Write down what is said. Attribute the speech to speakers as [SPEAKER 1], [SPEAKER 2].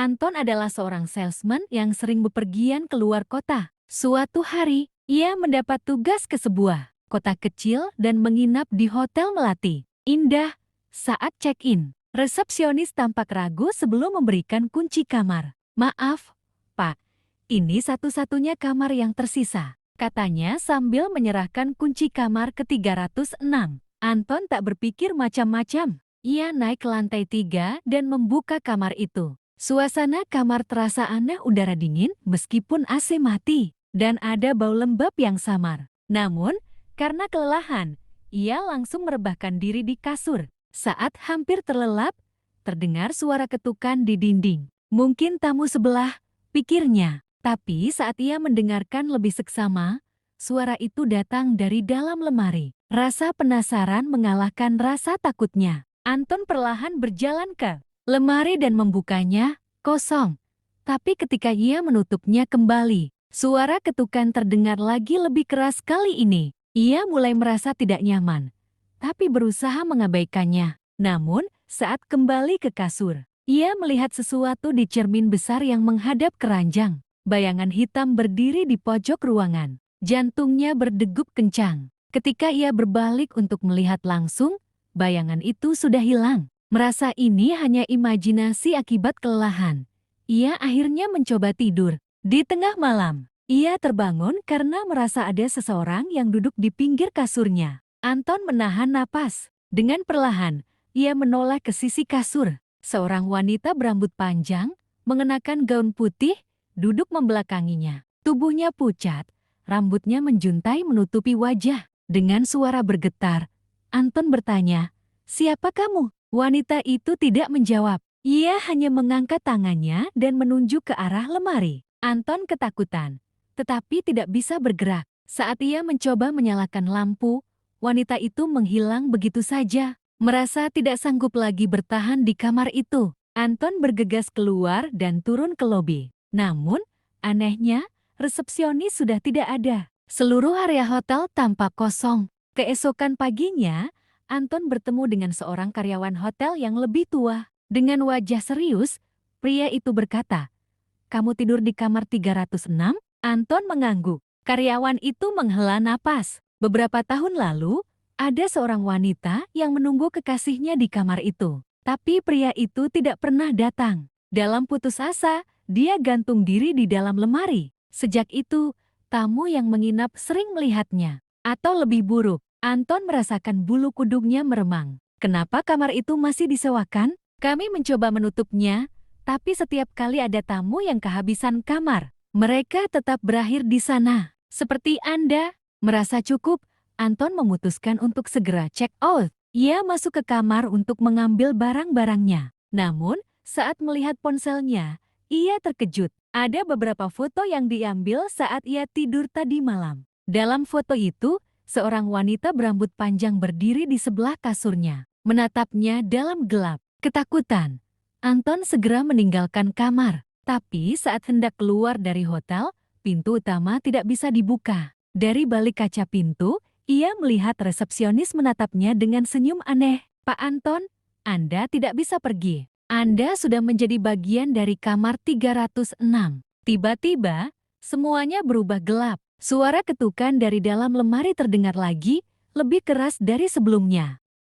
[SPEAKER 1] Anton adalah seorang salesman yang sering bepergian keluar kota. Suatu hari, ia mendapat tugas ke sebuah kota kecil dan menginap di Hotel Melati Indah. Saat check-in, resepsionis tampak ragu sebelum memberikan kunci kamar. "Maaf, Pak, ini satu-satunya kamar yang tersisa," katanya sambil menyerahkan kunci kamar ke 306. Anton tak berpikir macam-macam. Ia naik ke lantai 3 dan membuka kamar itu. Suasana kamar terasa aneh, udara dingin meskipun AC mati, dan ada bau lembab yang samar. Namun, karena kelelahan, ia langsung merebahkan diri di kasur. Saat hampir terlelap, terdengar suara ketukan di dinding. Mungkin tamu sebelah, pikirnya. Tapi saat ia mendengarkan lebih seksama, suara itu datang dari dalam lemari. Rasa penasaran mengalahkan rasa takutnya. Anton perlahan berjalan ke lemari dan membukanya, kosong. Tapi ketika ia menutupnya kembali, suara ketukan terdengar lagi lebih keras kali ini. Ia mulai merasa tidak nyaman, tapi berusaha mengabaikannya. Namun, saat kembali ke kasur, ia melihat sesuatu di cermin besar yang menghadap ke ranjang. Bayangan hitam berdiri di pojok ruangan. Jantungnya berdegup kencang. Ketika ia berbalik untuk melihat langsung, bayangan itu sudah hilang. Merasa ini hanya imajinasi akibat kelelahan, ia akhirnya mencoba tidur. Di tengah malam, ia terbangun karena merasa ada seseorang yang duduk di pinggir kasurnya. Anton menahan napas. Dengan perlahan, ia menoleh ke sisi kasur. Seorang wanita berambut panjang, mengenakan gaun putih, duduk membelakanginya. Tubuhnya pucat, rambutnya menjuntai menutupi wajah. Dengan suara bergetar, Anton bertanya, "Siapa kamu?" Wanita itu tidak menjawab. Ia hanya mengangkat tangannya dan menunjuk ke arah lemari. Anton ketakutan, tetapi tidak bisa bergerak. Saat ia mencoba menyalakan lampu, wanita itu menghilang begitu saja. Merasa tidak sanggup lagi bertahan di kamar itu, Anton bergegas keluar dan turun ke lobi. Namun, anehnya, resepsionis sudah tidak ada. Seluruh area hotel tampak kosong. Keesokan paginya, Anton bertemu dengan seorang karyawan hotel yang lebih tua. Dengan wajah serius, pria itu berkata, "Kamu tidur di kamar 306?" Anton mengangguk. Karyawan itu menghela napas. Beberapa tahun lalu, ada seorang wanita yang menunggu kekasihnya di kamar itu. Tapi pria itu tidak pernah datang. Dalam putus asa, dia gantung diri di dalam lemari. Sejak itu, tamu yang menginap sering melihatnya. Atau lebih buruk, Anton merasakan bulu kuduknya meremang. Kenapa kamar itu masih disewakan? Kami mencoba menutupnya, tapi setiap kali ada tamu yang kehabisan kamar, mereka tetap berakhir di sana. Seperti Anda. Merasa cukup, Anton memutuskan untuk segera check out. Ia masuk ke kamar untuk mengambil barang-barangnya. Namun, saat melihat ponselnya, ia terkejut. Ada beberapa foto yang diambil saat ia tidur tadi malam. Dalam foto itu, seorang wanita berambut panjang berdiri di sebelah kasurnya, menatapnya dalam gelap. Ketakutan, Anton segera meninggalkan kamar. Tapi saat hendak keluar dari hotel, pintu utama tidak bisa dibuka. Dari balik kaca pintu, ia melihat resepsionis menatapnya dengan senyum aneh. "Pak Anton, Anda tidak bisa pergi. Anda sudah menjadi bagian dari kamar 306. Tiba-tiba, semuanya berubah gelap. Suara ketukan dari dalam lemari terdengar lagi, lebih keras dari sebelumnya.